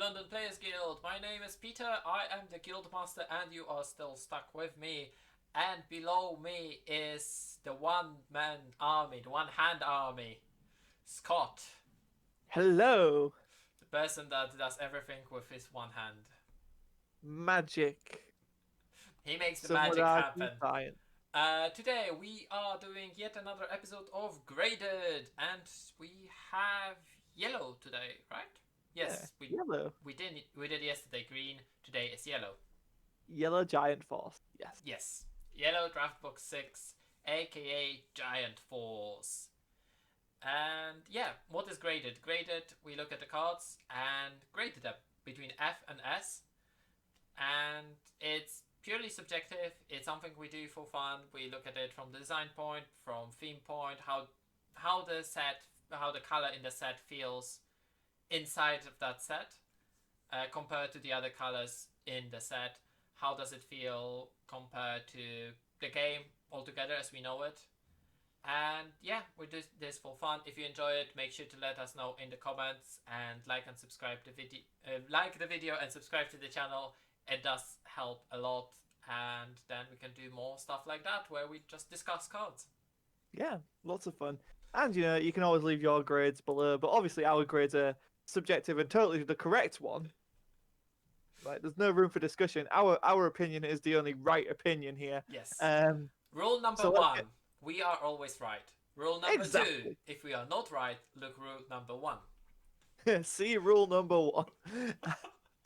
London Players Guild. My name is Peter. I am the guild master, and you are still stuck with me. And below me is the one-man army, the one-hand army, Scott, Hello, the person that does everything with his one hand. magic. He makes the Some would magic argue happen. science. Today we are doing yet another episode of Graded, and we have yellow today, right? Yeah, Yes, we yellow. we did yesterday green. Today is yellow. Yellow giant force. Yes. Yes, yellow draft box 6, aka Giant Force. And yeah, what is graded? Graded, we look at the cards and graded them between F and S, and it's purely subjective. It's something we do for fun. We look at it from the design point, from theme point, how the color in the set feels inside of that set compared to the other colors in the set. How does it feel compared to the game altogether as we know it? And yeah, we do this for fun. If you enjoy it, make sure to let us know in the comments and like and subscribe the video. Like the video and subscribe to the channel. It does help a lot, and then we can do more stuff like that where we just discuss cards. Yeah, lots of fun. And you can always leave your grades below, but obviously our grades are subjective and totally the correct one. Right? There's no room for discussion. Our opinion is the only right opinion here. Yes. Um, Rule number so let's one: get we are always right. Rule number two: exactly. if we are not right, look rule number one. See rule number one.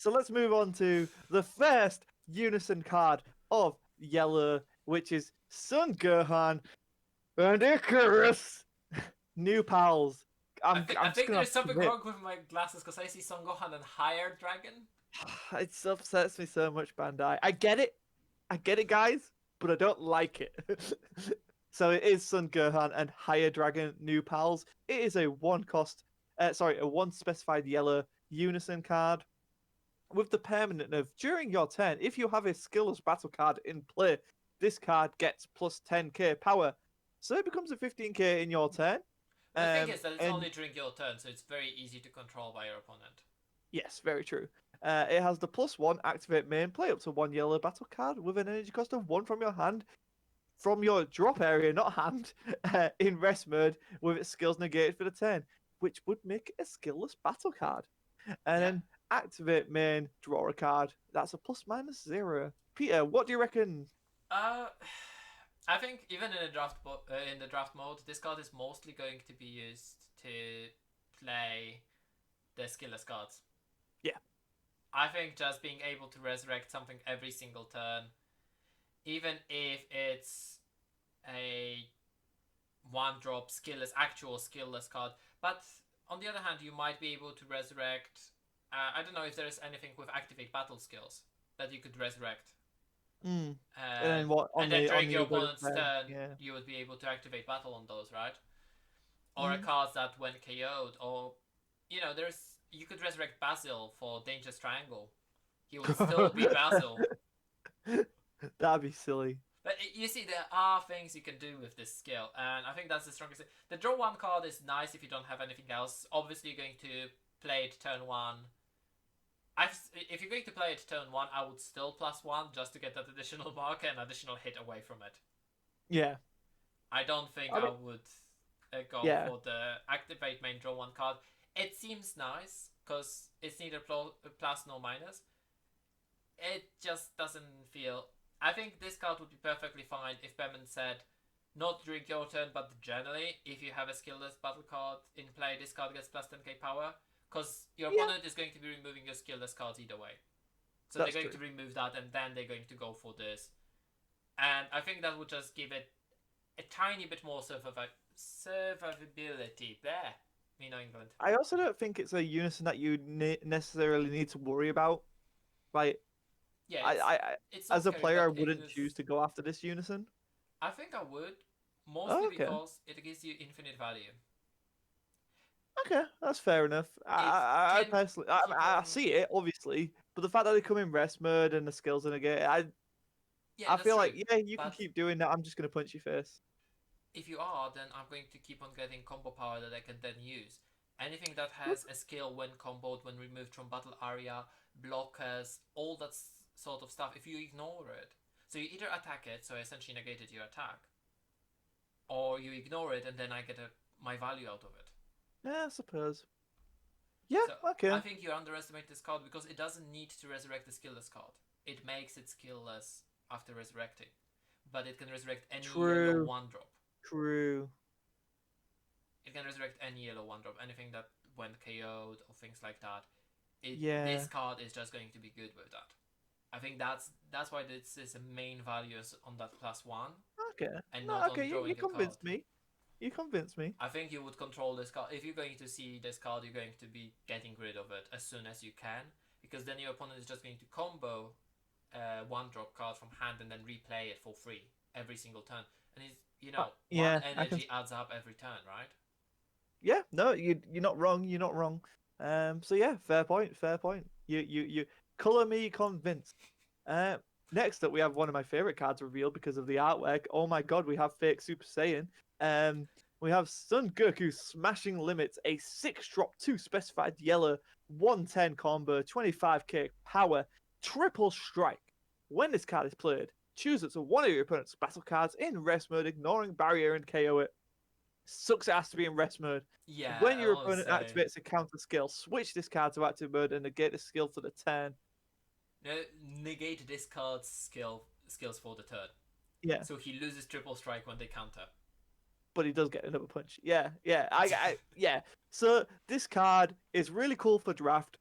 So let's move on to the first unison card of yellow, which is Sun Gohan and Icarus. New pals. I I'm just think gonna there is have to something admit, wrong with my glasses because I see Son Gohan and Higher Dragon. it upsets me so much, Bandai. I get it, guys, but I don't like it. So it is Sun Gohan and Higher Dragon New Pals. It is a one specified yellow unison card with the permanent of during your turn. If you have a skillless battle card in play, this card gets plus 10k power, so it becomes a 15k in your turn. But the thing is that it's And only during your turn, so it's very easy to control by your opponent. yes, very true. It has the +1 activate main, play up to one yellow battle card with an energy cost of one from your hand, from your drop area, not hand, in rest mode with its skills negated for the turn, which would make it a skillless battle card. And Yeah. then activate main, draw a card. That's a ±0. Peter, what do you reckon? Uh, I think even in the in the draft mode, this card is mostly going to be used to play the skillless cards. Yeah. I think just being able to resurrect something every single turn, even if it's a one drop actual skillless card. But on the other hand, you might be able to resurrect. I don't know if there's anything with activate battle skills that you could resurrect. Mm. And Um, then what and on then the during your opponent's opponent's turn? turn, Yeah. you would be able to activate battle on those, right? Or a Mm. card that when KO'd, or there's you could resurrect Basil for Dangerous Triangle. He would still be Basil. That'd be silly. But you see, there are things you can do with this skill, and I think that's the strongest thing. The draw one card is nice if you don't have anything else. Obviously, you're going to play it turn one. If you're going to play it turn one, I would still +1 just to get that additional marker and additional hit away from it. Yeah. I don't think I I mean, would go yeah. for the activate main draw one card. It seems nice because it's neither plus nor minus. It just doesn't feel. I think this card would be perfectly fine if Bemin said, not during your turn, but generally, if you have a skillless battle card in play, this card gets plus 10k power. Because your Yeah, opponent is going to be removing your skillless cards either way. So they're that's going true. to remove that and then they're going to go for this. And I think that would just give it a tiny bit more survivability. There, me know England. I also don't think it's a unison that you necessarily need to worry about. Like, Yeah, I, I, I it's not as a scary, player, I but it wouldn't is. choose to go after this unison. I think I would, mostly Oh, okay. because it gives you infinite value. Okay, that's fair enough. It I can personally, keep I on. see it obviously, but the fact that they come in rest mode and the skills in the game, Yeah, I that's feel true. like yeah, you can But keep doing that. I'm just gonna punch you face. if you are, then I'm going to keep on getting combo power that I can then use. Anything that has a skill when comboed, when removed from battle area, blockers, all that sort of stuff, if you ignore it. So you either attack it, so I essentially negated your attack, or you ignore it and then I get my value out of it. Yeah, I suppose. Yeah, So I okay. think you underestimate this card because it doesn't need to resurrect the skillless card. It makes it skillless after resurrecting. But it can resurrect any yellow True. 1-drop. True. It can resurrect any yellow 1-drop, anything that went KO'd or things like that. This Yeah. card is just going to be good with that. I think that's why this is a main value on that +1 Okay. and No, not on okay, you drawing a card. convinced me. You convinced me. I think you would control this card. If you're going to see this card, you're going to be getting rid of it as soon as you can, because then your opponent is just going to combo a 1-drop card from hand and then replay it for free every single turn. And one Yeah, I can. energy adds up every turn, right? Yeah, no, you're not wrong. You're not wrong. So yeah, fair point. Fair point. You color me convinced. Next up, we have one of my favorite cards revealed because of the artwork. Oh my god, we have fake Super Saiyan. Um, we have Son Goku smashing limits, a 6-drop 2 specified yellow 110 combo, 25k power, triple strike. When this card is played, choose it to one of your opponent's battle cards in rest mode, ignoring barrier and KO it. Sucks it has to be in rest mode. Yeah, When I your want to opponent say. activates a counter skill, switch this card to active mode and negate the skill for the turn. No, negate this card's skills for the turn. Yeah, So he loses triple strike when they counter. but he does get another punch. Yeah. So this card is really cool for draft.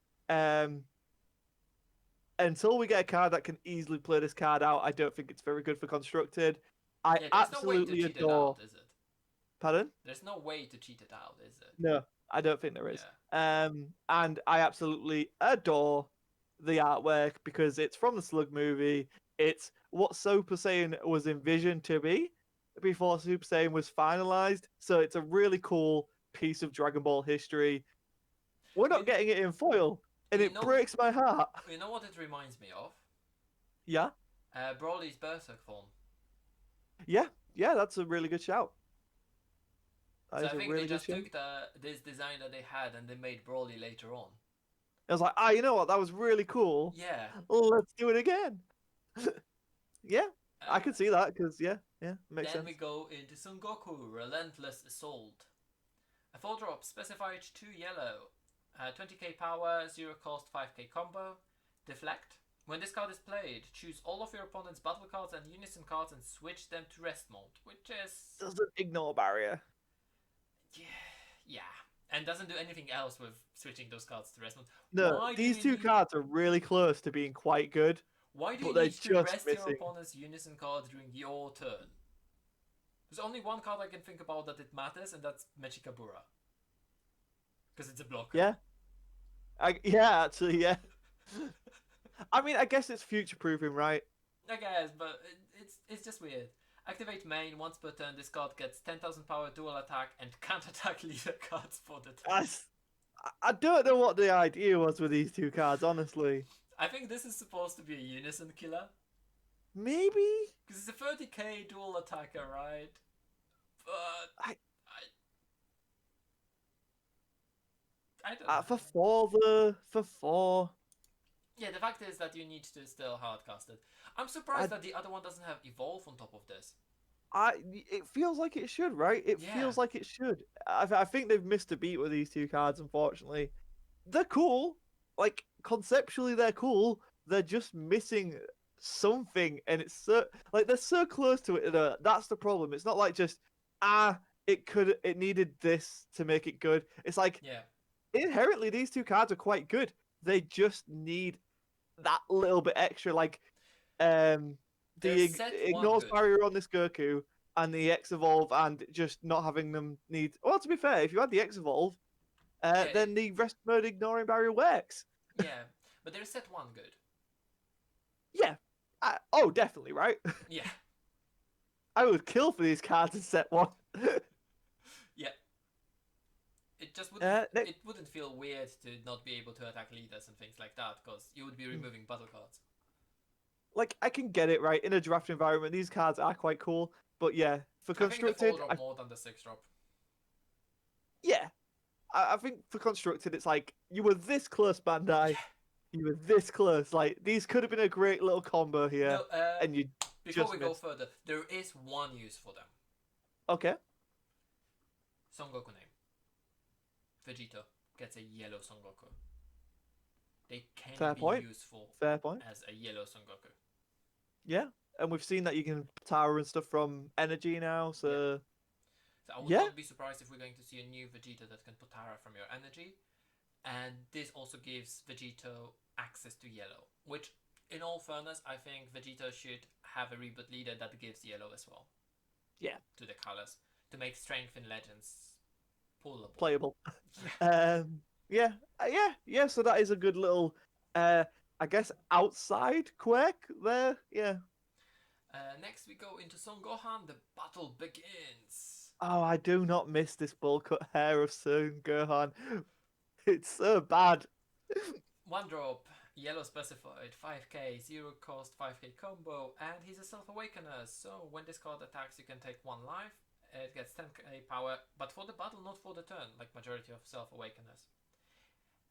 Until we get a card that can easily play this card out, I don't think it's very good for constructed. I Yeah, there's no way to absolutely cheat it adore. out, is it? Pardon? There's no way to cheat it out, is it? No, I don't think there is. Yeah. And I absolutely adore the artwork because it's from the Slug movie. It's what Super Saiyan was envisioned to be before Super Saiyan was finalized. So it's a really cool piece of Dragon Ball history. We're not You, getting it in foil, and you it know breaks my heart. you know what it reminds me of? Yeah, Broly's Berserk form. yeah, that's a really good shout. That So I is a think they really good just shout. took this design that they had and they made Broly later on. I was like, you know what? That was really cool. Yeah. Let's do it again. Yeah, I Uh, can see that because makes then sense. we go into Son Goku, Relentless Assault. A 4-drop, specified 2 yellow, 20k power, 0 cost, 5k combo. Deflect. When this card is played, choose all of your opponent's battle cards and unison cards and switch them to rest mode, which is Doesn't ignore barrier. yeah, and doesn't do anything else with switching those cards to rest mode. No, these two cards are really close to being quite good, Why do you but they're need to just rest your missing. opponent's unison card during your turn? There's only one card I can think about that it matters, and that's Magikabura. Because it's a blocker. Yeah, actually, yeah. I mean, I guess it's future proofing, right? I guess, but it's just weird. Activate main once per turn. This card gets 10,000 power, dual attack, and can't attack leader cards for the turn. I don't know what the idea was with these two cards, honestly. I think this is supposed to be a unison killer. Maybe? Because it's a 30k dual attacker, right? But I don't know. For 4. Yeah, the fact is that you need to still hardcast it. I'm surprised that the other one doesn't have evolve on top of this. It feels like it should, right? It Yeah. feels like it should. I think they've missed a beat with these two cards, unfortunately. They're cool. Like, conceptually, they're cool. They're just missing something, and it's so, like, they're so close to it. That's the problem. It's not like just, it needed this to make it good. It's like, Yeah. inherently, these two cards are quite good. They just need that little bit extra. Like, the ignores barrier on this Goku and the X evolve, and just not having them need. Well, to be fair, if you had the X evolve, then the rest mode ignoring barrier works. Yeah, but there's set 1 good. Yeah. Definitely, right? Yeah. I would kill for these cards in set 1. Yeah. It just wouldn't. It wouldn't feel weird to not be able to attack leaders and things like that, because you would be removing battle cards. Like, I can get it, right? In a draft environment, these cards are quite cool. But yeah, for constructed, I think the 4-drop more than the 6-drop. Yeah, I think for constructed, it's like you were this close, Bandai. Yeah. You were this close. Like these could have been a great little combo here, No, and you before just we go missed. further, there is one use for them. Okay, Son Goku name. Vegito gets a yellow Son Goku. They can fair be point. useful Fair point. as a yellow Son Goku. Yeah, and we've seen that you can power and stuff from energy now. Yeah. So So I would yeah, not be surprised if we're going to see a new Vegeta that can Potara from your energy. And this also gives Vegito access to yellow. Which, in all fairness, I think Vegito should have a reboot leader that gives yellow as well. Yeah. To the colors. To make Strength in Legends pullable. Playable. Yeah. Yeah, yeah. So that is a good little, I guess, outside quirk there. Yeah. Next we go into Son Gohan. The battle begins. Oh, I do not miss this bowl cut hair of Son Gohan. It's so bad. One drop, yellow specified, 5k, 0 cost, 5k combo, and he's a self-awakener, so when this card attacks you can take 1 life, it gets 10k power, but for the battle, not for the turn, like majority of self-awakeners.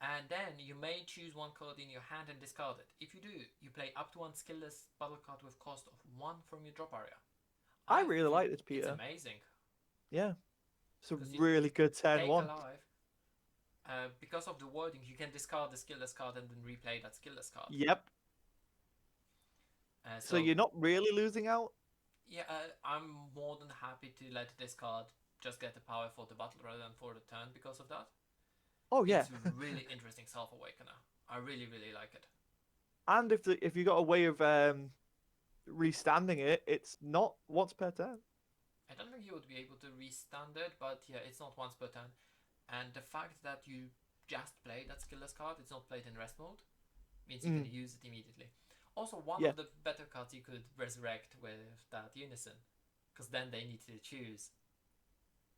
And then you may choose one card in your hand and discard it. If you do, you play up to one skillless battle card with cost of 1 from your drop area. I really like this, It's Peter. amazing. Yeah. It's a 'Cause you really good turn take a one. life. Because of the wording, you can discard the skillless card and then replay that skillless card. Yep. So you're not really losing out? Yeah, I'm more than happy to let this card just get the power for the battle rather than for the turn because of that. Oh yeah. It's really interesting self-awakener. I really, really like it. And if you got a way of restanding it, it's not once per turn. I don't think you would be able to restand it, but yeah, it's not once per turn. And the fact that you just play that skillless card, it's not played in rest mode, means you can use it immediately. Also, one of the better cards you could resurrect with that Unison, because then they need to choose.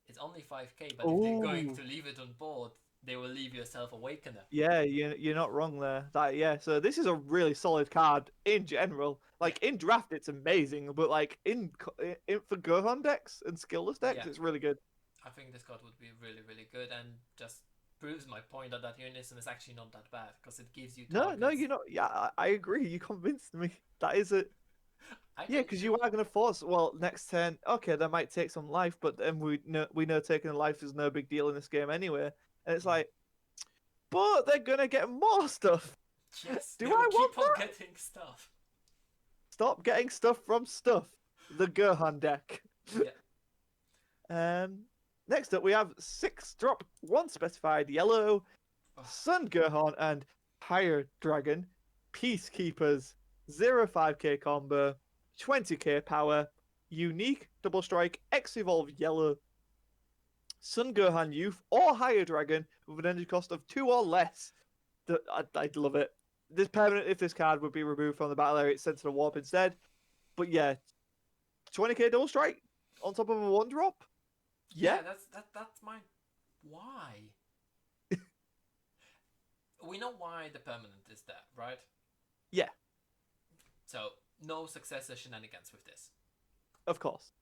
It's only 5k, but if they're going to leave it on board, they will leave you a self-awakener. Yeah, you're not wrong there. So this is a really solid card in general. Like in draft, it's amazing, but like in for Gohan decks and skillless decks, it's really good. I think this card would be really, really good, and just proves my point that Unison is actually not that bad because it gives you targets. No, you're not. Yeah, I agree. You convinced me. That is it. Yeah, because you are going to force. Well, next turn, okay, they might take some life, but then we know taking a life is no big deal in this game anyway. And it's like, but they're gonna get more stuff. Yes, Do they I will want keep on that? getting stuff. Stop getting stuff from stuff. The Gohan deck. Yeah. Next up we have 6 drop, 1 specified yellow, Sun Gohan and Higher Dragon, Peacekeepers, 0-5k combo, 20k power, unique double strike, X evolve yellow, Sun Gohan Youth or Higher Dragon with an energy cost of 2 or less. I'd love it. This permanent, if this card would be removed from the battle area, it's sent to the warp instead. But yeah, 20k double strike on top of a 1 drop. Yeah, that's my why. We know why the permanent is there, right? Yeah. So no successor shenanigans with this. Of course.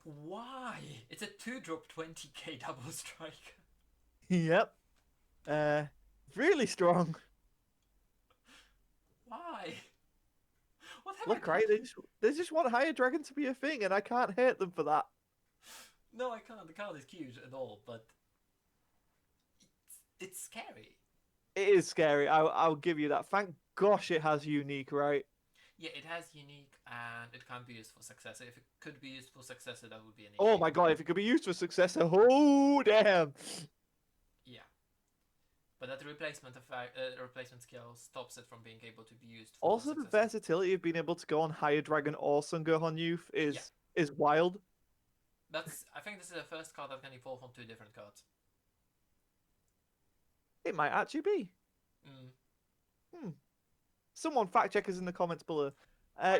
Why? It's a 2-drop 20k double strike. Yep. Really strong. Why? What have Look, I right? done? They just want Higher Dragon to be a thing, and I can't hate them for that. No, I can't. The card is cute and all, but it's scary. It is scary. I'll give you that. Thank gosh it has unique, right? Yeah, it has unique, and it can be used for successor. If it could be used for successor, that would be an issue. Oh my god, if it could be used for successor, oh damn. Yeah. But that replacement replacement skill stops it from being able to be used for Also, the successor. versatility of being able to go on Higher Dragon or Son Gohan Youth is wild. I think this is the first card that can evolve on 2 different cards. It might actually be. Someone fact check us in the comments below.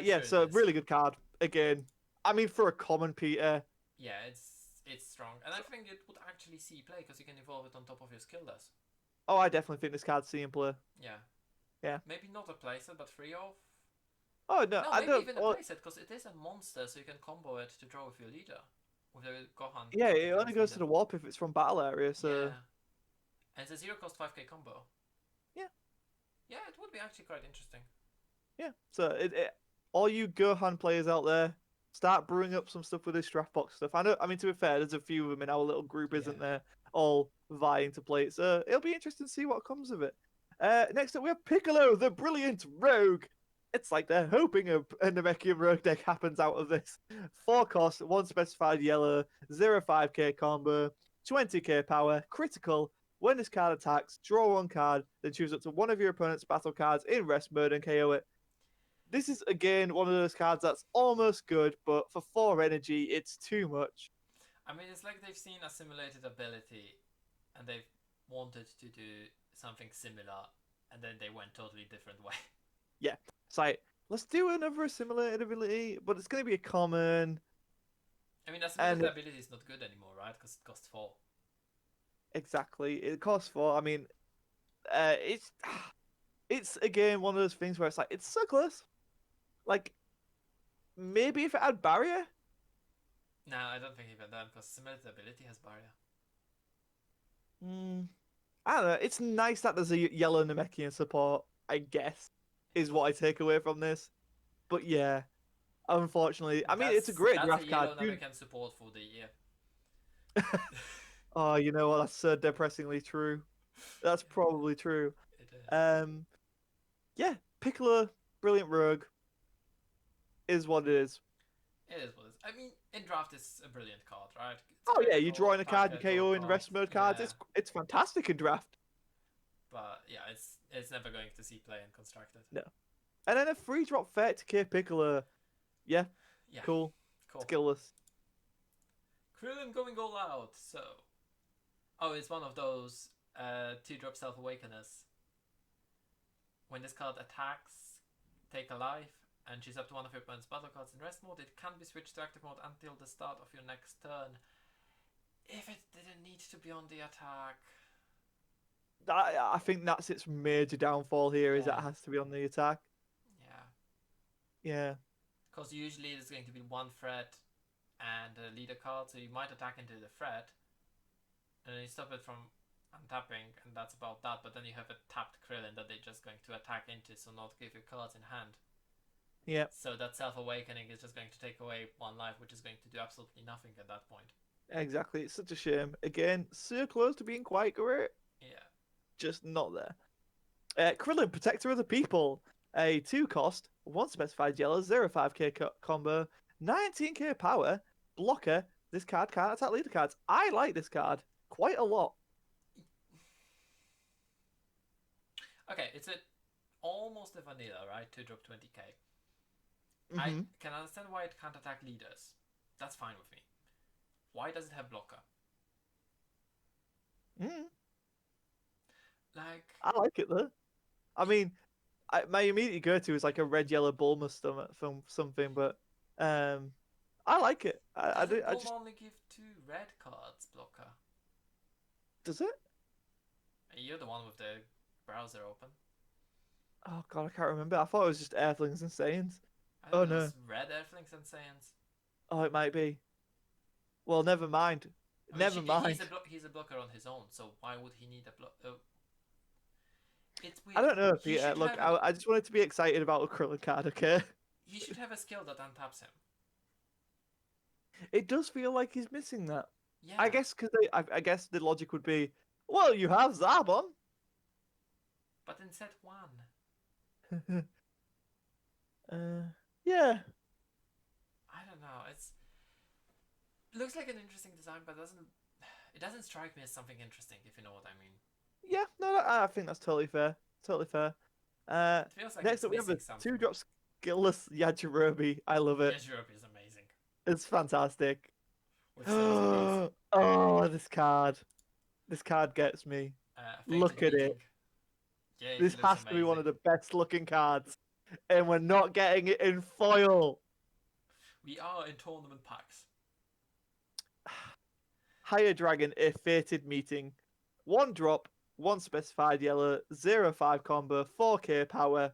Yeah, so really good card. Again, I mean, for a common Peter. Yeah, it's strong. And I think it would actually see play because you can evolve it on top of your skillless. Oh, I definitely think this card's seeing play. Yeah. Yeah. Maybe not a playset, but 3 of. Oh, no, No, I maybe don't. even a playset because it is a monster, so you can combo it to draw with your leader. with the Gohan Yeah, it only defense goes to leader. the warp if it's from battle area, so Yeah, and it's a 0 cost 5k combo. yeah, Yeah, it would be actually quite interesting. yeah. So all you Gohan players out there, start brewing up some stuff with this draft box stuff. I know. I mean, to be fair, there's a few of them in our little group, Yeah. isn't there? All vying to play it. So it'll be interesting to see what comes of it. Next up, we have Piccolo, the brilliant rogue. It's like they're hoping a Namekian rogue deck happens out of this. 4 cost, 1 specified yellow, 0 5k combo, 20k power, critical. When this card attacks, draw 1 card, then choose up to one of your opponent's battle cards in rest mode and KO it. This is again one of those cards that's almost good, but for 4 energy, it's too much. I mean, it's like they've seen a simulated ability and they've wanted to do something similar and then they went totally different way. Yeah, it's like let's do another assimilated ability, but it's going to be a common. I mean, assimilated And ability is not good anymore, right? Because it costs 4. exactly, it costs 4. I mean, it's it's again one of those things where it's like it's so close. Like maybe if it had barrier. No, I don't think even then, because assimilated ability has barrier. Mm, I don't know. It's nice that there's a yellow Namekian support. I guess is what I take away from this. But yeah, unfortunately, I mean it's a great That's a draft card. yellow American support for the year. Oh, you know what? That's so depressingly true. That's probably true. It is. Um, yeah, Piccolo, brilliant rogue, is what it is. It is what it is. I mean, in draft, it's a brilliant card, right? It's Oh yeah, you critical, draw in a attack card, you it, draw a KO in card. rest mode cards. Yeah, It's fantastic in draft. but yeah, it's never going to see play in constructed. No, and then a free drop 30k Piccolo. Yeah, Yeah, cool. cool. Skillless. Krillin going all out. So, oh, it's one of those 2-drop Self Awakeners. When this card attacks, take a life, and choose up to one of your opponent's battle cards in rest mode, it can be switched to active mode until the start of your next turn. If it didn't need to be on the attack. I think that's its major downfall here is that Yeah. it has to be on the attack. Yeah. Yeah. Because usually there's going to be one threat and a leader card, so you might attack into the threat, and then you stop it from untapping, and that's about that. But then you have a tapped Krillin that they're just going to attack into, so not give you cards in hand. Yeah. So that self-awakening is just going to take away 1 life, which is going to do absolutely nothing at that point. Exactly. It's such a shame. Again, so close to being quite great. Yeah. Just not there. Krillin, Protector of the People. A 2 cost, 1 specified yellow, 0 5k combo, 19k power, blocker. This card can't attack leader cards. I like this card quite a lot. Okay, it's almost a vanilla, right? 2-drop 20k. Mm-hmm. I can understand why it can't attack leaders. That's fine with me. Why does it have blocker? I like it though. I mean, my immediate go-to is like a red yellow Bulmer stomach from something, but I like it. Doesn't I Bulmer just only give 2 red cards blocker? does it? You're the one with the browser open. Oh god, I can't remember. I thought it was just Earthlings and Saiyans. I Oh don't know, no. it's red Earthlings and Saiyans. Oh, it might be. Well, never mind. I mean, Never mind. he's a blocker on his own, so why would he need a block? It's weird. I don't know, He Peter. should Look, have I just wanted to be excited about a Krillin card, okay? he should have a skill that untaps him. It does feel like he's missing that. Yeah. I guess because I guess the logic would be, well, you have Zarbon. But in set 1. Yeah. I don't know. It looks like an interesting design, but it doesn't strike me as something interesting, if you know what I mean. Yeah, no, I think that's totally fair. Totally fair. It feels like Next it's up we have missing a something. 2-drop skillless Yajirobe. I love it. Yajirobe is amazing. It's fantastic. With Saiyans Oh, this card. This card gets me. Look at it. Yeah, This it has looks to be one of amazing. the best looking cards. And we're not getting it in foil. We are in tournament packs. Higher Dragon, a fated meeting. 1 drop, 1 specified yellow, 0 5 combo, 4k power.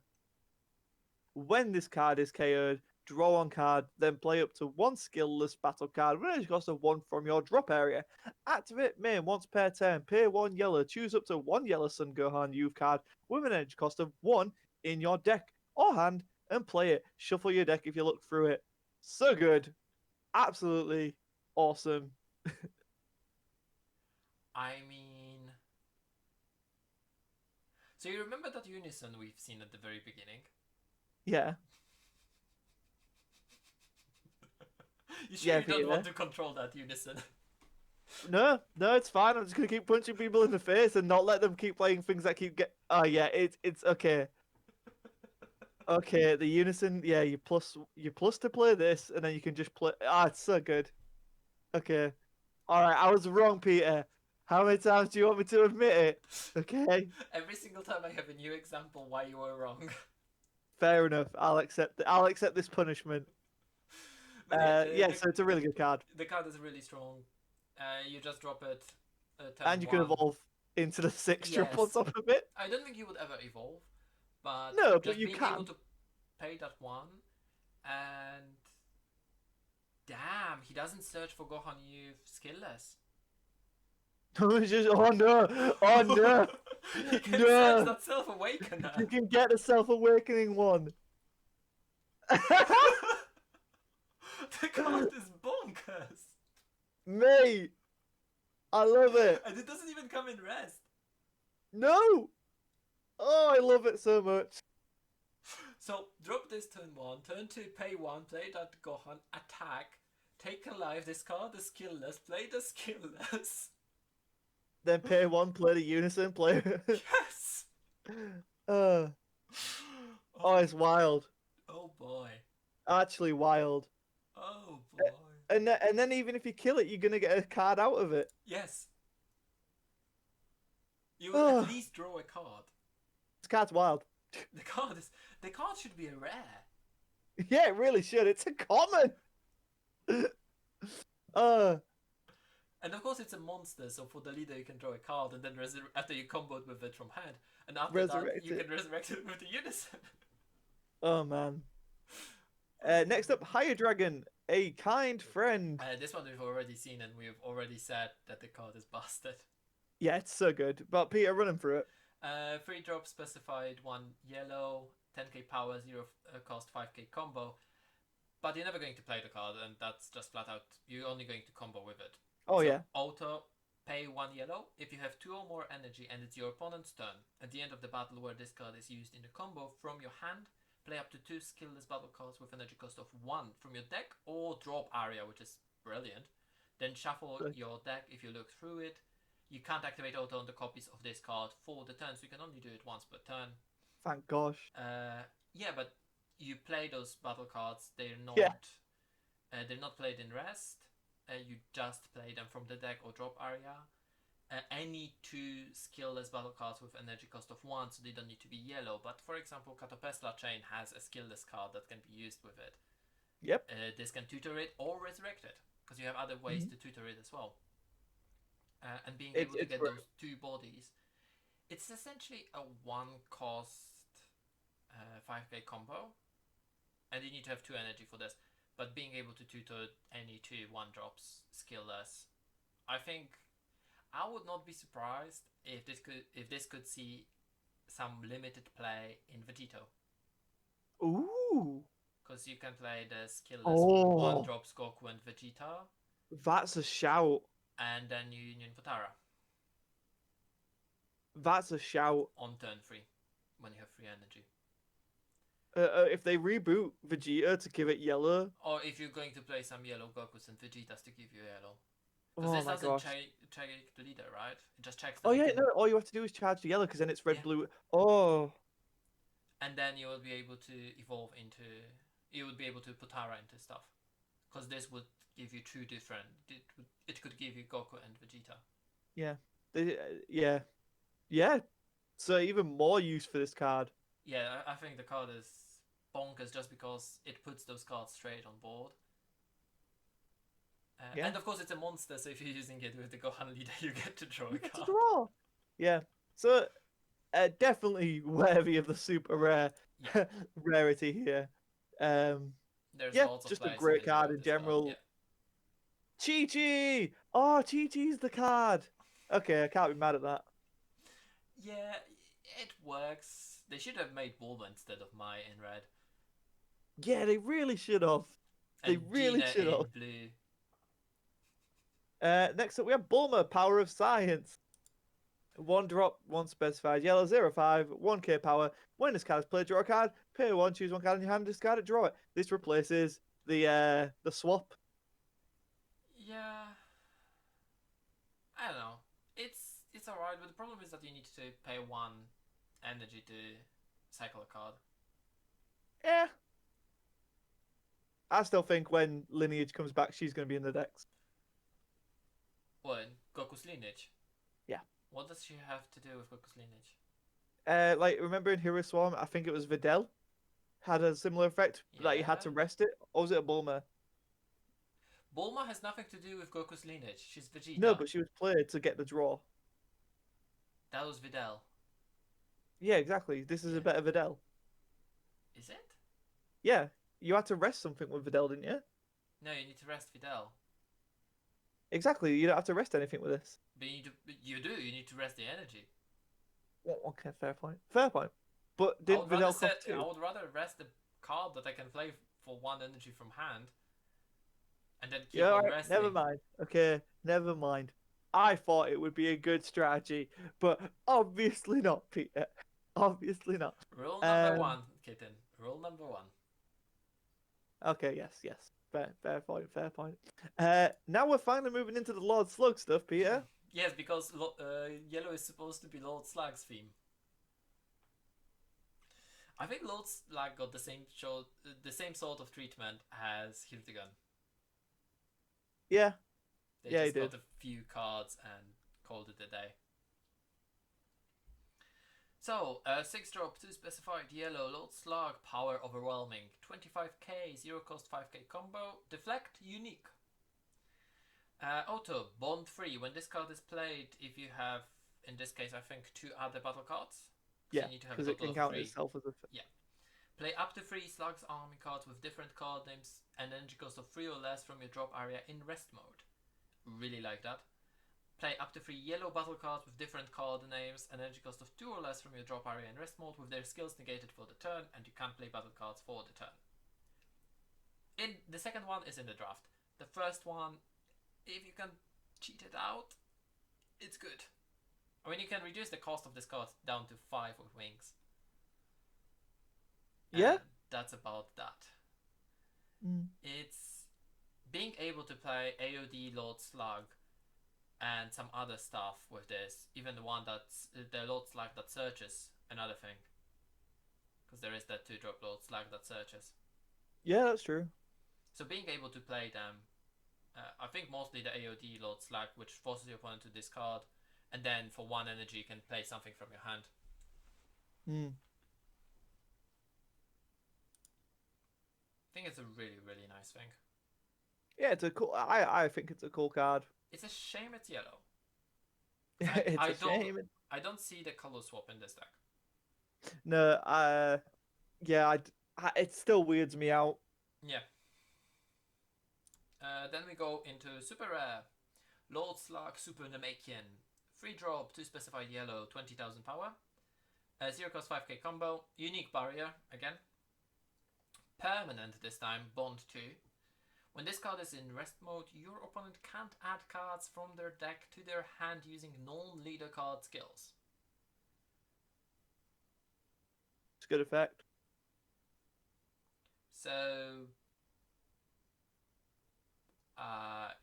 When this card is KO'd, draw one card, then play up to one skillless battle card with an energy cost of 1 from your drop area. Activate main once per turn. Pay 1 yellow. Choose up to 1 yellow Sun Gohan youth card with an energy cost of 1 in your deck or hand and play it. Shuffle your deck if you look through it. So good. Absolutely awesome. I mean, so you remember that unison we've seen at the very beginning? Yeah. You sure Yeah, you don't Peter. want to control that unison? No, it's fine. I'm just gonna keep punching people in the face and not let them keep playing things that keep get. Oh yeah, it's okay. Okay, the unison. Yeah, you plus to play this, and then you can just play. Ah, it's so good. Okay, all right. I was wrong, Peter. How many times do you want me to admit it? Okay, Every single time I have a new example why you were wrong. fair enough. I'll accept. I'll accept this punishment. But yeah, Yeah. So it's a really good card, the card is really strong. You just drop it turn and you can one. evolve into the 6 drop on Yes. top of it. I don't think you would ever evolve, but No, but just you being can. able to pay that one, and damn, he doesn't search for Gohan Youth skillless. It's just, oh no, oh no, He can search no. that Self Awakener. You can get a self-awakening one. The card is bonkers, Mate, I love it. and it doesn't even come in rest. No. Oh, I love it so much. So drop this turn one, turn two, pay one, play that Gohan, attack, take a life, discard the skillless, play the skillless. Then pay one, play the unison, play. Yes. uh, oh, it's wild. Oh boy. Actually wild. Oh boy. And then even if you kill it, you're gonna get a card out of it. Yes. You will at least draw a card. This card's wild. The card should be a rare. Yeah, it really should. It's a common. And of course it's a monster, so for the leader you can draw a card and then after you combo it with it from hand, and after Resurrect that you it. can resurrect it with the unison. Oh man. Next up, Higher Dragon, a kind friend. This one we've already seen, and we've already said that the card is busted. Yeah, it's so good. But Peter, running through it. 3 drop specified, 1 yellow, 10k power, 0 cost, 5k combo. But you're never going to play the card, and that's just flat out. You're only going to combo with it. Oh, so yeah. Auto, pay 1 yellow. If you have 2 or more energy and it's your opponent's turn, at the end of the battle where this card is used in the combo from your hand, play up to 2 skillless battle cards with energy cost of 1 from your deck or drop area, which is brilliant. Then shuffle your deck if you look through it. You can't activate auto on the copies of this card for the turn, so you can only do it once per turn. Thank gosh. Yeah, but you play those battle cards. They're not. They're not played in rest. You just play them from the deck or drop area. Any 2 skillless battle cards with energy cost of 1, so they don't need to be yellow. But for example, Catopesla Chain has a skillless card that can be used with it. Yep. This can tutor it or resurrect it, because you have other ways to tutor it as well. And being able to get those 2 bodies, it's essentially a 1 cost 5k combo, and you need to have 2 energy for this. But being able to tutor any 2 1-drops skillless, I think I would not be surprised if this could see some limited play in Vegito. Ooh. Because you can play the skillless 1-drops Goku and Vegeta. That's a shout. And then you Union for Tara. That's a shout. On turn 3, when you have free energy. If they reboot Vegeta to give it yellow. Or if you're going to play some yellow Gokus and Vegetas to give you yellow. Because this doesn't check the leader, right? It just checks. Oh yeah, no. All you have to do is charge the yellow, because then it's red, blue. Oh. And then you will be able to evolve into. You would be able to put Tara into stuff, because this would give you 2 different. It could give you Goku and Vegeta. Yeah. Yeah. So even more use for this card. Yeah, I think the card is bonkers just because it puts those cards straight on board. And of course it's a monster, so if you're using it with the Gohan leader, you get to draw a card. Yeah. So definitely worthy of the super rare rarity here. There's Yeah, lots of just a players who great enjoy card in this card. Yeah. general. Chi-Chi! Oh, Chi-Chi's the card. Okay, I can't be mad at that. Yeah, it works. They should have made Bulma instead of Mai in red. Yeah, they really should have. They And really Gina should in have. blue. Next up, we have Bulmer, Power of Science. One drop, one specified yellow, 0/5, 1k power. When this card is played, draw a card. Pay one, choose one card in your hand, discard it, draw it. This replaces the swap. Yeah, I don't know. It's alright, but the problem is that you need to pay one energy to cycle a card. Yeah. I still think when Lineage comes back, she's going to be in the decks. What? Goku's lineage? Yeah. What does she have to do with Goku's lineage? Like, remember in Hero Swarm, I think it was Videl had a similar effect that you had Yeah. to rest it? Or was it a Bulmer? Bulma has nothing to do with Goku's lineage. She's No, Vegeta. but she was played to get the draw. That was Videl. Yeah, exactly. This is Yeah. a better Videl. Is it? Yeah, you had to rest something with Videl, didn't you? No, you need to rest Videl. Exactly. You don't have to rest anything with this. But you do. You need to rest the energy. Well, okay, fair point. Fair point. But I didn't would rather Videl cost I two? would rather rest the card that I can play for one energy from hand, and then keep Yeah, all on right. Never resting. mind. Okay, never mind. I thought it would be a good strategy, but obviously not, Peter. Obviously not. Rule number Um. one, kitten. Rule number one. Okay. Yes. Yes. Fair. Fair point. Fair point. Now we're finally moving into the Lord Slug stuff, Peter. Yes, because yellow is supposed to be Lord Slug's theme. I think Lord Slug got the same sort of treatment as Hildegun. Yeah. They Yeah, he just did. got a few cards and called it a day. So, 6 drop, 2 specified yellow, Lord Slug, power overwhelming, 25k, 0 cost 5k combo, deflect, unique. Auto, bond free. When this card is played, if you have, in this case, I think 2 other battle cards, Yeah, you need to have a because it total can of count 3. itself as a. Yeah. Play up to 3 Slug's army cards with different card names and energy cost of 3 or less from your drop area in rest mode. Really like that. Play up to 3 yellow battle cards with different card names and energy cost of 2 or less from your drop area in rest mode with their skills negated for the turn, and you can't play battle cards for the turn. The second one is in the draft. The first one, if you can cheat it out, it's good. I mean, you can reduce the cost of this card down to 5 with Winx. Yeah. And that's about that. Mm. It's being able to play AOD Lord Slug and some other stuff with this, even the one that's the Lord Slug that searches, another thing. Because there is that 2 drop Lord Slug that searches. Yeah, that's true. So being able to play them, I think mostly the AOD Lord Slug, which forces your opponent to discard, and then for 1 energy you can play something from your hand. Mm. I think it's a really, really nice thing. Yeah, it's a cool. I think it's a cool card. It's a shame it's yellow. It's a shame. I don't see the color swap in this deck. No, yeah, it still weirds me out. Yeah. Then we go into super rare. Lord Slug Super Namekian. 3 drop, 2 specified yellow, 20,000 power. 0 cost 5k combo. Unique barrier again. Permanent this time, bond 2. When this card is in rest mode, your opponent can't add cards from their deck to their hand using non-leader card skills. It's a good effect. So,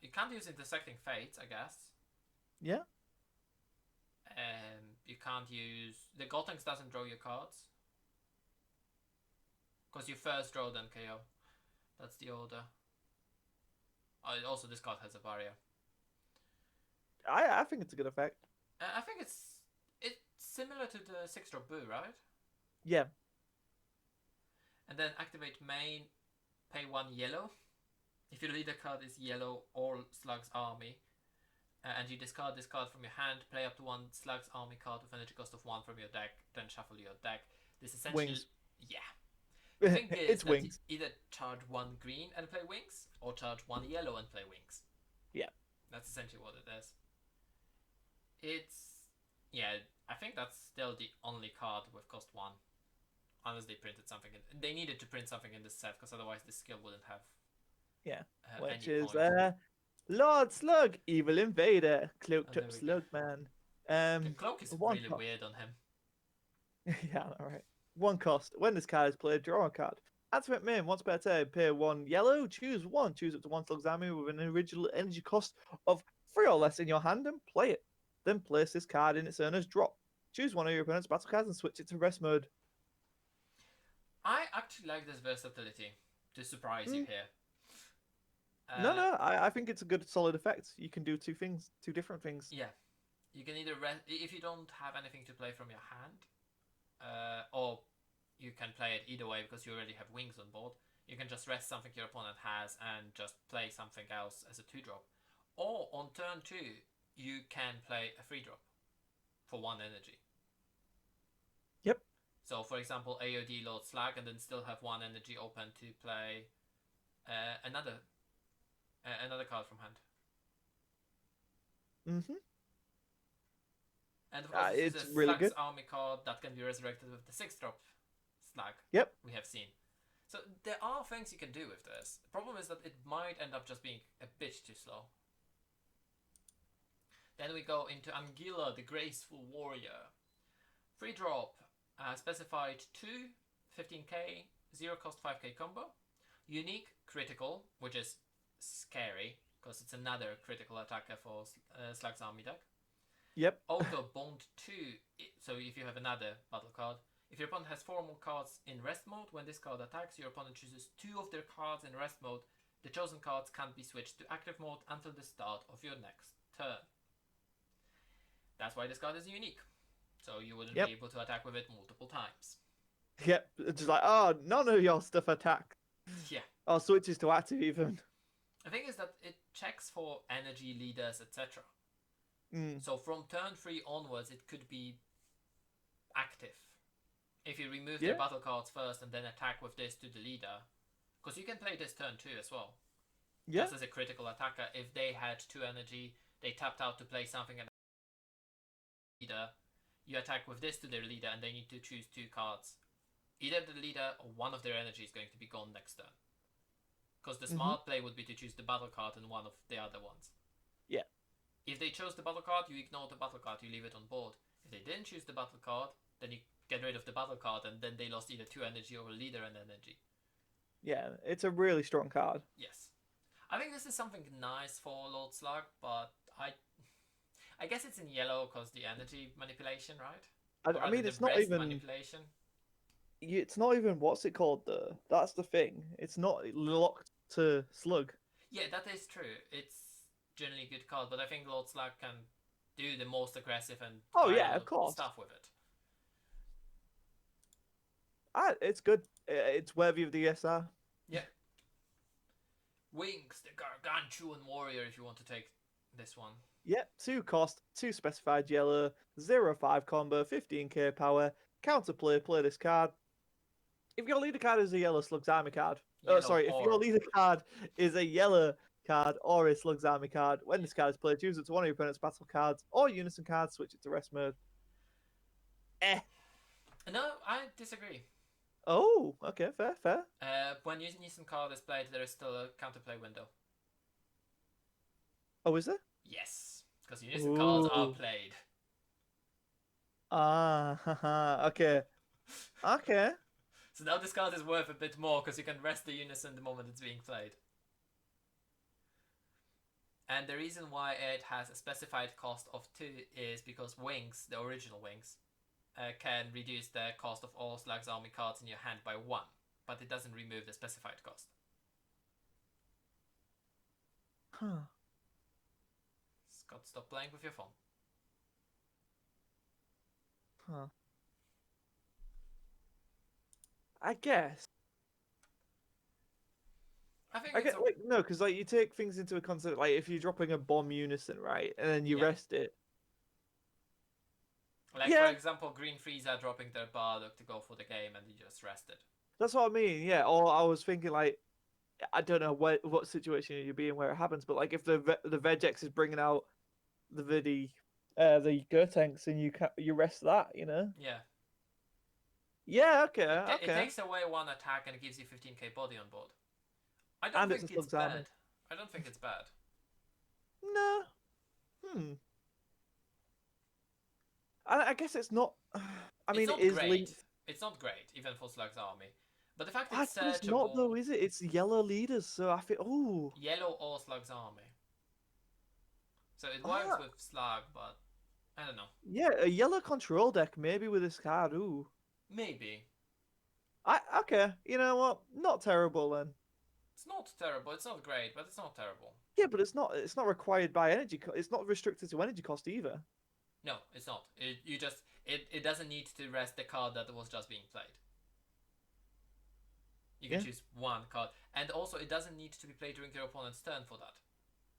you can't use Intersecting Fates, I guess. Yeah. You can't use... The Gotenks doesn't draw your cards. Because you first draw then KO. That's the order. Also, this card has a barrier. I think it's a good effect. I think it's similar to the 6 drop Boo, right? Yeah. And then activate main, pay 1 yellow. If your leader card is yellow or Slug's army, and you discard this card from your hand, play up to 1 Slug's army card with energy cost of 1 from your deck, then shuffle your deck. This essentially... Wings. Yeah. The thing is It's that you Winx. either charge 1 green and play Winx, or charge 1 yellow and play Winx. Yeah. That's essentially what it is. It's... Yeah, I think that's still the only card with cost 1. Unless they printed something in... They needed to print something in this set, because otherwise this skill wouldn't have Yeah. any Which is point. Lord Slug, Evil Invader, Oh, Cloaked there Up we go. Slug Man. The cloak is One really cost. weird on him. Yeah, alright. One cost. When this card is played, draw a card. Activate main once per turn. Pay 1 yellow. Choose one. Choose up to 1 Slug's army with an original energy cost of 3 or less in your hand and play it. Then place this card in its owner's drop. Choose one of your opponent's battle cards and switch it to rest mode. I actually like this versatility to surprise you Mm. here. No, I think it's a good solid effect. You can do two things, two different things. Yeah, you can either if you don't have anything to play from your hand, or you can play it either way because you already have Winx on board. You can just rest something your opponent has and just play something else as a 2-drop. Or on turn 2, you can play a 3-drop for 1 energy. Yep. So, for example, AOD Lord Slag and then still have 1 energy open to play another card from hand. Mm-hmm. And of course, this is It's a really Slag's good. army card that can be resurrected with the 6-drop Slag Yep. we have seen. So there are things you can do with this. The problem is that it might end up just being a bit too slow. Then we go into Anguilla, the Graceful Warrior. 3-drop, specified 2, 15k, 0 cost 5k combo. Unique, critical, which is scary, because it's another critical attacker for Slag's army deck. Yep. Auto Bond 2, so if you have another battle card, if your opponent has 4 more cards in rest mode, when this card attacks, your opponent chooses 2 of their cards in rest mode. The chosen cards can't be switched to active mode until the start of your next turn. That's why this card is unique. So you wouldn't be able to attack with it multiple times. Yep. It's just like, oh, none of your stuff attack. Yeah. Or switches to active even. The thing is that it checks for energy leaders, etc. Mm. So from turn 3 onwards, it could be active. If you remove their battle cards first and then attack with this to the leader, because you can play this turn 2 as well. Yeah. Just as a critical attacker, if they had 2 energy, they tapped out to play something and leader, you attack with this to their leader and they need to choose 2 cards. Either the leader or one of their energy is going to be gone next turn. Because the smart play would be to choose the battle card and one of the other ones. Yeah. If they chose the battle card, you ignore the battle card, you leave it on board. If they didn't choose the battle card, then you get rid of the battle card and then they lost either 2 energy or a leader and energy. Yeah, it's a really strong card. Yes. I think this is something nice for Lord Slug, but I guess it's in yellow because the energy manipulation, right? I mean, it's not rest even manipulation. it's not even what's it called though. That's the thing. It's not locked to Slug. Yeah, that is true. It's generally a good card, but I think Lord Slug can do the most aggressive and Of course. stuff with it. It's good. It's worthy of the SR. Yeah. Winx, the Gargantuan warrior, if you want to take this one. Yep, 2 cost, 2 specified yellow, 0/5 combo, 15k power, counterplay, play this card. If your leader card is a yellow Slug's army card, if your leader card is a yellow card or a Slug's army card, when this card is played, choose it to one of your opponent's battle cards or unison cards, switch it to rest mode. No, I disagree. Oh, okay, fair. When unison card is played, there is still a counterplay window. Oh, is there? Yes, because unison cards are played. Ah, okay. Okay. So now this card is worth a bit more because you can rest the unison the moment it's being played. And the reason why it has a specified cost of 2 is because Winx, the original Winx, can reduce the cost of all Slug's army cards in your hand by 1, but it doesn't remove the specified cost. Huh. Scott, stop playing with your phone. Huh. I guess. I think no, because you take things into a concept. Like if you're dropping a bomb unison, right, and then you rest it. Like for example, Green Frieza dropping their Bardock to go for the game, and you just rest it. That's what I mean. Yeah. Or I was thinking like, I don't know what situation you'd be in where it happens, but like if the Vegex is bringing out the Gotenks and you rest that, you know. Yeah. Yeah. Okay. It Okay. takes away one attack and it gives you 15k body on board. I don't And it's a think it's Slug's army. bad. I don't think it's bad. No. Hmm. I guess it's not. I It's mean, it not is great. linked. It's not great, even for Slug's army. But the fact it's But it's not searchable, though, is it? It's yellow leaders, so I feel. Oh. yellow or Slug's army. So it works Ah. with Slug, but I don't know. Yeah, a yellow control deck maybe with this card. Ooh. Maybe. I okay. You know what? Not terrible then. It's not terrible. It's not great, but it's not terrible. Yeah, but it's not. It's not required by energy. It's not restricted to energy cost either. No, it's not. It doesn't need to rest the card that was just being played. You can Yeah. choose one card, and also it doesn't need to be played during your opponent's turn for that.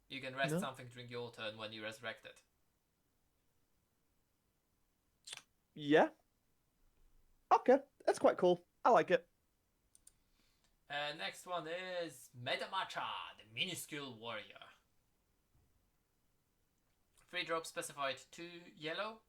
You can rest No. something during your turn when you resurrect it. Yeah. Okay, that's quite cool. I like it. Next one is Metamatcha, the minuscule warrior. 3 drops specified 2 yellow,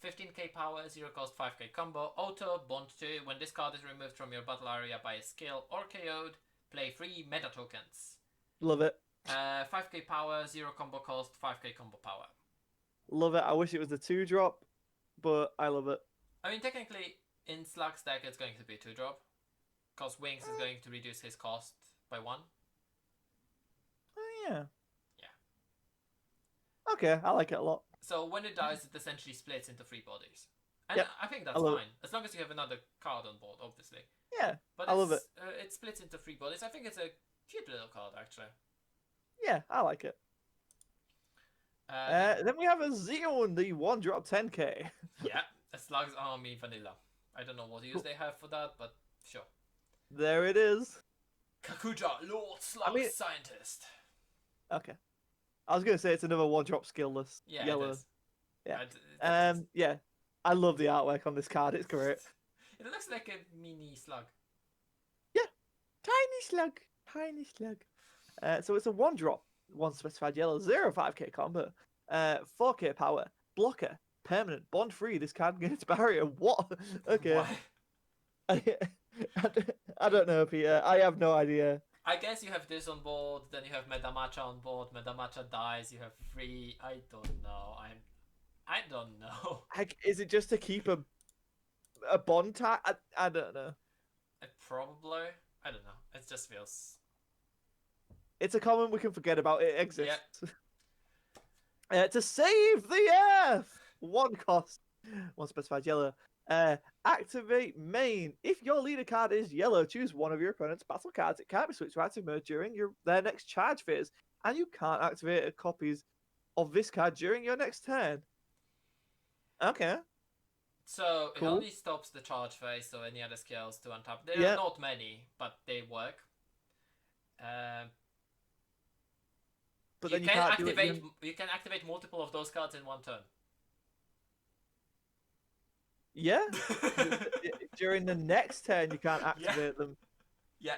15k power, 0 cost, 5k combo, auto, bond 2. When this card is removed from your battle area by a skill or KO'd, play 3 meta tokens. Love it. 5k power, 0 combo cost, 5k combo power. Love it. I wish it was the 2-drop, but I love it. I mean, technically, in Slug's deck, it's going to be a 2-drop. Because Winx is going to reduce his cost by 1. Yeah. Yeah. Okay, I like it a lot. So when it dies, it essentially splits into 3 bodies. And Yep, I think that's I love fine. As long as you have another card on board, obviously. Yeah, But I love it. It splits into 3 bodies. I think it's a cute little card, actually. Yeah, I like it. Then we have a Xeon, the 1-drop 10k. Yeah, a Slug's Army vanilla. I don't know what use they have for that, but sure. There it is. Kakuja, Lord Slug Scientist. Okay. I was gonna say it's another 1-drop skillless Yeah, yellow. it is. Yeah. Yeah. I love the artwork on this card. It's great. It looks like a mini slug. Yeah. Tiny slug. Tiny slug. So it's a 1-drop, 1 specified yellow, 0-5k combo, 4k power, blocker, permanent, bond free. This card gets barrier. What? Okay. Why? I don't know, Peter. I have no idea. I guess you have this on board, then you have Metamatcha on board. Metamatcha dies, you have 3. I don't know. I don't know. Is it just to keep a bond tag? I don't know. Probably. I don't know. It just feels. It's a common we can forget about. It exists. Yep. To save the Earth! 1 cost. 1 specified yellow. Activate main. If your leader card is yellow, choose one of your opponent's battle cards. It can't be switched to active mode during their next charge phase, and you can't activate copies of this card during your next turn. Okay. So Cool. it only stops the charge phase, so any other skills to untap. There are not many, but they work. But you then can activate. You can activate multiple of those cards in 1 turn. Yeah. During the next turn, you can't activate them. Yeah.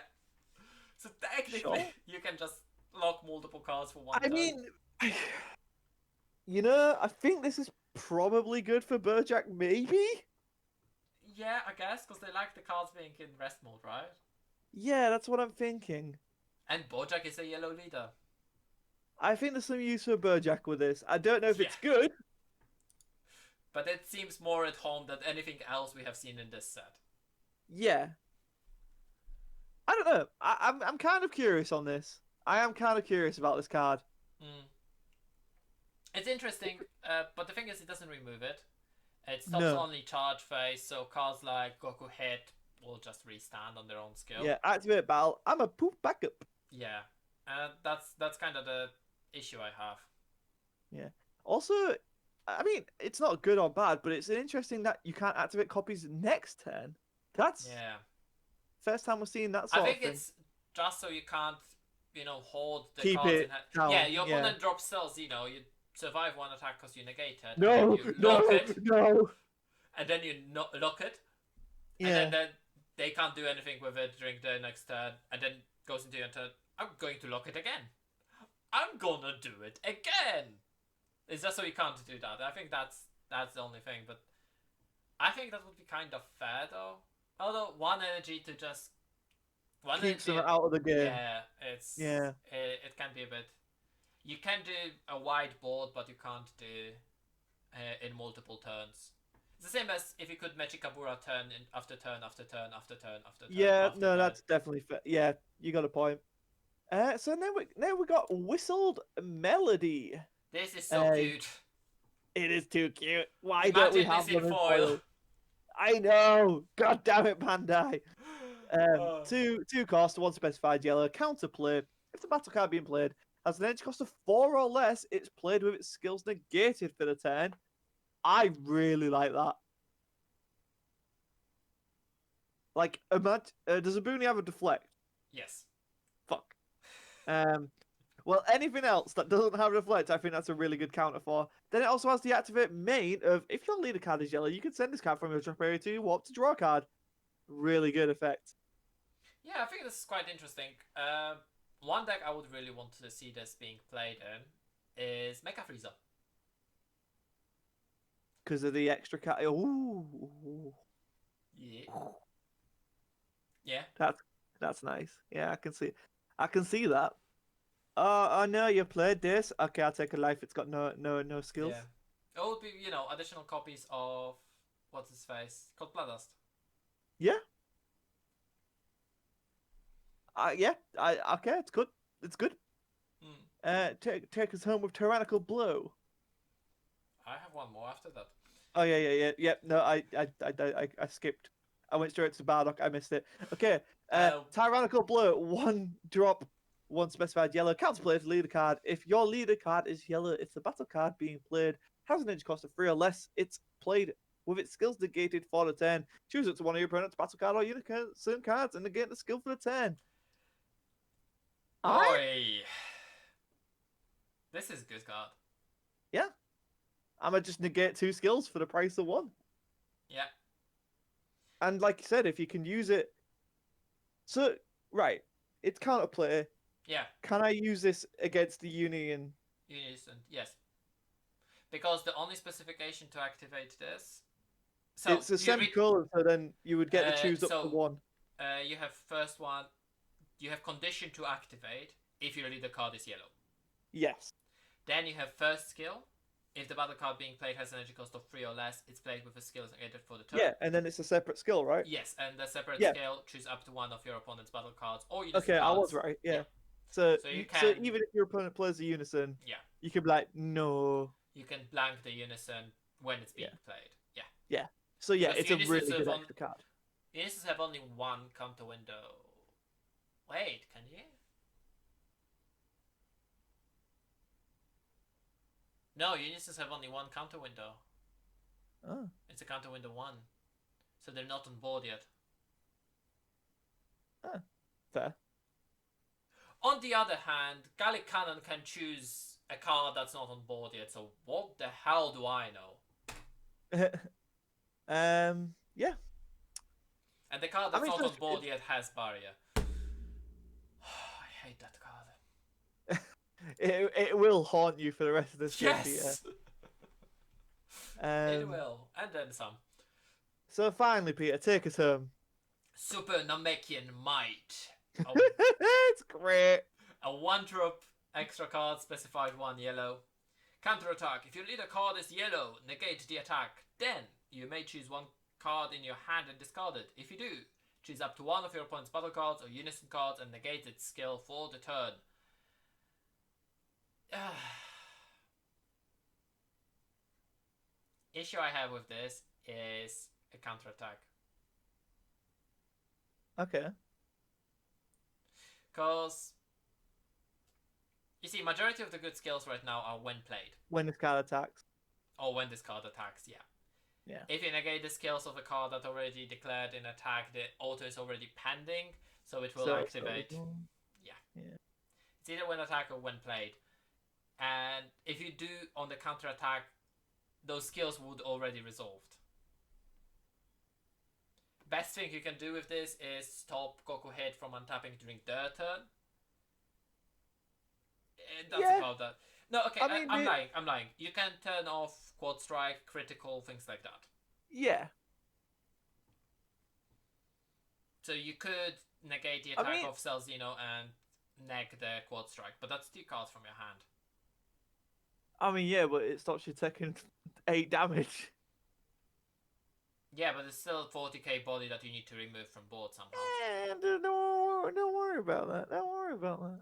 So technically, Sure. you can just lock multiple cards for 1 I turn. mean, you know, I think this is probably good for Bojack, maybe? Yeah, I guess, because they like the cards being in rest mode, right? Yeah, that's what I'm thinking. And Bojack is a yellow leader. I think there's some use for Bojack with this. I don't know if it's good. But it seems more at home than anything else we have seen in this set. Yeah. I don't know. I'm kind of curious on this. I am kind of curious about this card. It's interesting, but the thing is, it doesn't remove it. It stops only charge phase, so cards like Goku hit will just restand on their own skill. Yeah, activate battle. I'm a poof backup. Yeah, that's kind of the issue I have. Yeah. Also, I mean, it's not good or bad, but it's interesting that you can't activate copies next turn. That's first time we're seeing that sort of thing. I think it's just so you can't, hold the Keep cards it in hand. down. Yeah, your opponent drops cells, you survive 1 attack because you negate it. No. And then you lock it. Yeah. And then they can't do anything with it during the next turn, and then goes into your turn. I'm going to lock it again. I'm gonna do it again. It's just so you can't do that. I think that's the only thing, but I think that would be kind of fair though. Although one energy to just Keeps them out of the game. Yeah, it can be a bit. You can do a wide board, but you can't do in multiple turns. It's the same as if you could Magikabura turn after turn after turn after turn after turn. Yeah, after no, turn. that's definitely fair. Yeah, you got a point. So now we got Whistled Melody. This is so cute. It is too cute. Why Imagine don't we have this one in in foil? foil? I know. God damn it, Bandai. Two cost, one specified yellow. Counterplay. If the battle card being played has an energy cost of 4 or less, it's played with its skills negated for the turn. I really like that. Like, does a Booney have a deflect? Yes. Fuck. Well, anything else that doesn't have deflect, I think that's a really good counter for. Then it also has the activate main of if your leader card is yellow, you can send this card from your drop area to your warp to draw a card. Really good effect. Yeah, I think this is quite interesting. One deck I would really want to see this being played in is Mecha Freezer. Because of the extra card. Ooh. Yeah. Yeah. That's nice. Yeah, I can see that. Oh no, you played this. Okay, I'll take a life. It's got no skills. Yeah. It would be, additional copies of what's his face? Cold Bloodlust. Yeah. Yeah. Okay, it's good. It's good. Take us home with Tyrannical Blue. I have one more after that. Oh yeah. No, I skipped. I went straight to Bardock. I missed it. Okay. Tyrannical Blue. 1 drop, 1 specified yellow. Counterplay to leader card. If your leader card is yellow, it's the battle card being played has an energy cost of 3 or less. It's played with its skills negated for the turn. Choose it to one of your opponent's battle card or unison cards and negate the skill for the turn. Oi! This is a good card. Yeah. I'ma just negate 2 skills for the price of 1. Yeah. And like you said, if you can use it. So, right. It's counterplay. Yeah. Can I use this against the Unison? Unison, yes. Because the only specification to activate this. So it's a semicolon, so then you would get to choose up to 1. You have first one. You have condition to activate if your leader card is yellow. Yes. Then you have first skill. If the battle card being played has an energy cost of 3 or less, it's played with a skill negated for the turn. Yeah, and then it's a separate skill, right? Yes, and the separate skill, choose up to 1 of your opponent's battle cards or unison cards. I was right, yeah. So even if your opponent plays a unison, you can be like, no. You can blank the unison when it's being played. Yeah. Yeah. So yeah, it's a really good extra card. Unisons have only 1 counter window. Wait, can you? No, unisons have only 1 counter window. Oh. It's a counter window 1. So they're not on board yet. Oh. Fair. On the other hand, Gallic Cannon can choose a card that's not on board yet, so what the hell do I know? Yeah. And the card that's not on board yet has barrier. I hate that card. It will haunt you for the rest of this game. Yes! It will. And then some. So finally, Peter, take us home. Super Namekian Might. It's great. A 1-drop extra card, specified 1 yellow. Counter attack. If your leader card is yellow, negate the attack. Then you may choose 1 card in your hand and discard it. If you do, choose up to 1 of your opponent's battle cards or unison cards and negate its skill for the turn. Issue I have with this is a counter attack. Okay. Because you see, majority of the good skills right now are when played. When this card attacks. Or when this card attacks, yeah. Yeah. If you negate the skills of a card that already declared in attack, the auto is already pending, so it will activate. Yeah. It's either when attack or when played. And if you do on the counter attack, those skills would already resolved. best thing you can do with this is stop Goku hit from untapping during their turn. That's Yeah. about that. No, okay, I mean, I'm lying. I'm lying. You can turn off quad strike, critical, things like that. Yeah. So you could negate the I attack mean- of Cell Xeno and neg the quad strike, but that's 2 cards from your hand. I mean, yeah, but it stops you taking 8 damage. Yeah, but it's still 40k body that you need to remove from board somehow. Don't worry about that. Don't worry about that.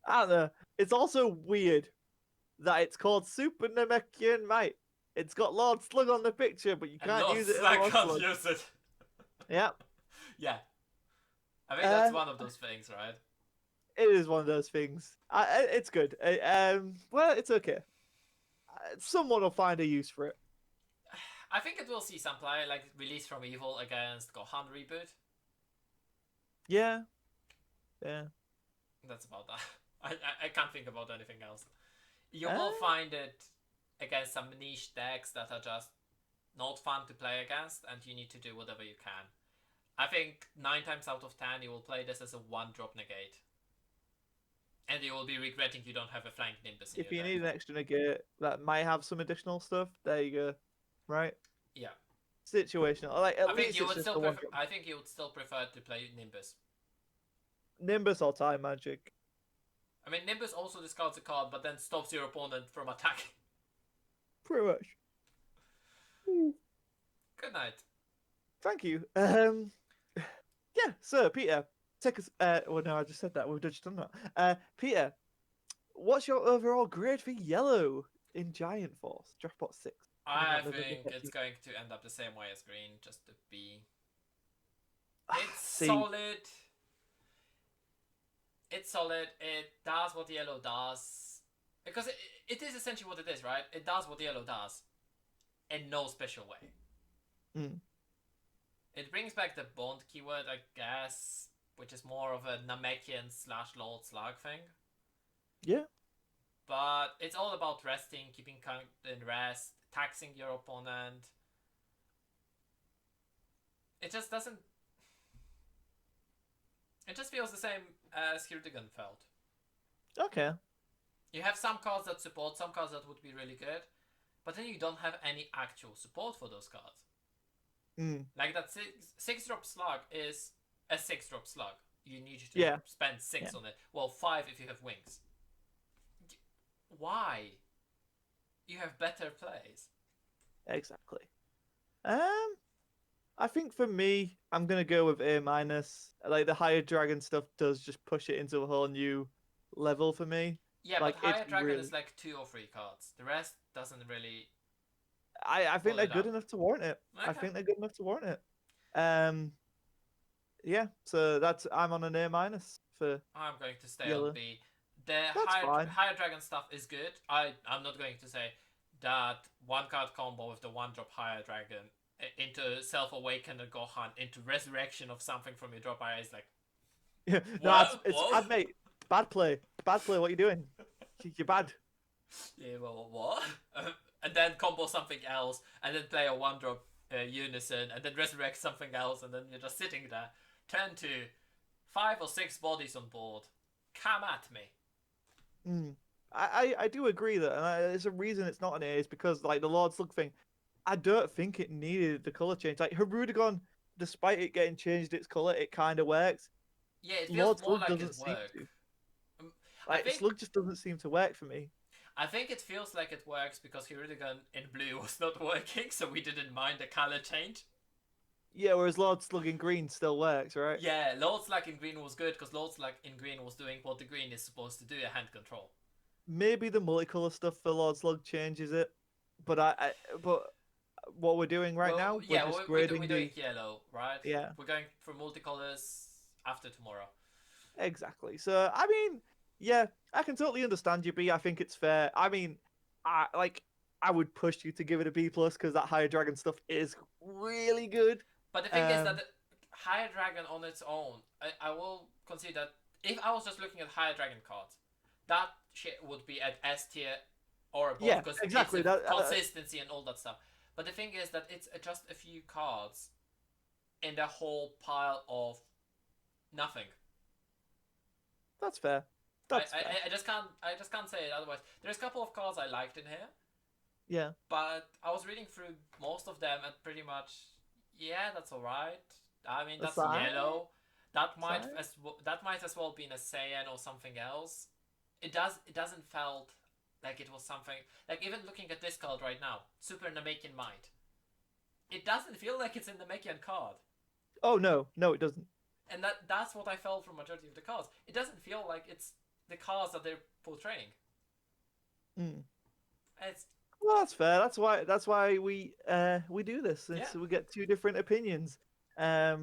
I don't know. It's also weird that it's called Super Namekian Might. It's got Lord Slug on the picture, but you And can't Lord use it in Slug Lord can't Slug. use it. Yeah, Yeah. I think that's one of those things, right? it is one of those things. It's good. Well, it's okay. Someone will find a use for it. I think it will see some play, like Release from Evil against Gohan reboot. Yeah. Yeah. That's about that. I can't think about anything else. You will find it against some niche decks that are just not fun to play against, and you need to do whatever you can. I think 9 times out of 10 you will play this as a 1-drop negate. And you will be regretting you don't have a flank Nimbus in If you your need deck. an extra negate that might have some additional stuff, there you go. Right? Yeah. Situational. Like at I think least you it's would just still the one prefer, drop. I think you would still prefer to play Nimbus. Nimbus or Time Magic. I mean, Nimbus also discards a card, but then stops your opponent from attacking. Pretty much. Good night. Thank you. Yeah, so Peter, take us. Well, no, I just said that. We've just done that. Peter, what's your overall grade for yellow in Giant Force? Draftbot 6. I think it's going to end up the same way as green, just a B. It's solid. It's solid. It does what yellow does. Because it is essentially what it is, right? It does what yellow does. In no special way. Mm. It brings back the Bond keyword, I guess, which is more of a Namekian / Lord Slug thing. Yeah. But it's all about resting, keeping count in rest, taxing your opponent. It just doesn't... It just feels the same as Hirdigan felt. Okay. You have some cards that support, some cards that would be really good, but then you don't have any actual support for those cards. Mm. Like that 6-drop slug is a 6-drop slug. You need to spend 6 on it. Well, 5 if you have Winx. Why? You have better plays. Exactly. I think for me, I'm gonna go with A-. Like the higher dragon stuff does just push it into a whole new level for me. Yeah, like, but higher dragon really... is like 2 or 3 cards. The rest doesn't really. I think they're good enough to warrant it. Okay. I think they're good enough to warrant it. Yeah. So I'm on an A- for. I'm going to stay yellow. on B. The Fine. higher dragon stuff is good. I'm not going to say that 1-card combo with the 1-drop higher dragon into Self-Awaken and Gohan into Resurrection of something from your drop area is like... Yeah, no, it's bad, mate. Bad play. Bad play. What are you doing? You're bad. Yeah, well, what? And then combo something else, and then play a 1-drop Unison, and then resurrect something else, and then you're just sitting there. Turn to 5 or 6 bodies on board. Come at me. I do agree that, and there's a reason it's not an A, is because like the Lord Slug thing, I don't think it needed the color change. Like Hirudegon, despite it getting changed its color, it kind of works. Yeah, it feels Lord more Slug like doesn't it seem works. to. Like Slug just doesn't seem to work for me. I think it feels like it works because Hirudegon in blue was not working, so we didn't mind the color change. Yeah, whereas Lord Slug in green still works, right? Yeah, Lord Slug in green was good because Lord Slug in green was doing what the green is supposed to do, a hand control. Maybe the multicolor stuff for Lord Slug changes it, but but what we're doing right now, we're doing yellow, right? Yeah, we're going for multicolors after tomorrow. Exactly. So I mean, yeah, I can totally understand you, B. I think it's fair. I mean, I would push you to give it a B+ because that higher dragon stuff is really good. But the thing is that the higher dragon on its own, I will consider that if I was just looking at higher dragon cards, that shit would be at S tier or above, Yeah, because exactly. it's consistency and all that stuff. But the thing is that it's just a few cards in the whole pile of nothing. That's fair. That's fair. I just can't say it otherwise. There's a couple of cards I liked in here, Yeah. but I was reading through most of them and pretty much, yeah, that's alright. I mean, that's Aside? yellow. That might Aside? that might as well be a Saiyan or something else. It doesn't felt like it was something like, even looking at this card right now, Super Namekian Might. It doesn't feel like it's a Namekian card. Oh no, no, it doesn't. And that's what I felt from majority of the cards. It doesn't feel like it's the cards that they're portraying. Mm. It's Well, that's fair. That's why we do this. yeah, So we get two different opinions. Yeah,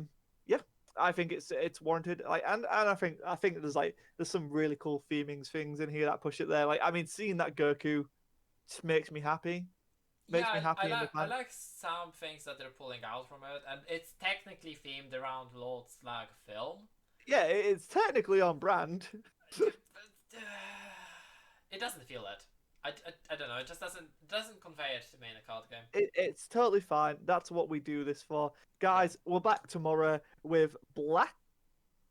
I think it's warranted. Like, and I think there's some really cool things in here that push it there. Like, I mean, seeing that Goku just makes me happy. yeah. Makes me I happy in the like I fan. like some things that they're pulling out from it, and it's technically themed around Lord Slag film. Yeah, it's technically on brand. But it doesn't feel it. I don't know. It just doesn't convey it to me in a card game. It's totally fine. That's what we do this for, Yeah. guys. We're back tomorrow with Black.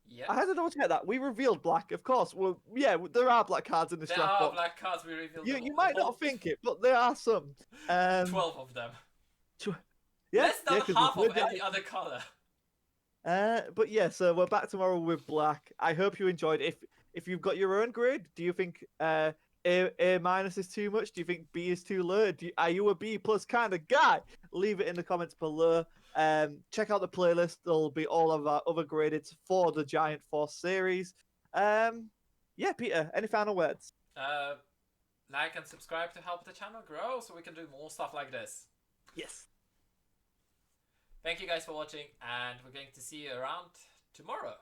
I Yep. had to double check that. We revealed Black, of course. Well, yeah, there are black cards in this There draft are box. black cards. We revealed them You might all. not think it, but there are some. 12 of them. Tw- yeah, Less yeah, than because half of any other color. But yeah, so we're back tomorrow with Black. I hope you enjoyed. If you've got your own grade, do you think A minus is too much? Do you think B is too low? Are you a B plus kind of guy? Leave it in the comments below. Check out the playlist. There'll be all of our other graded for the Giant Force series. Yeah, Peter, any final words? Uh, like and subscribe to help the channel grow so we can do more stuff like this. Yes. Thank you guys for watching, and we're going to see you around tomorrow.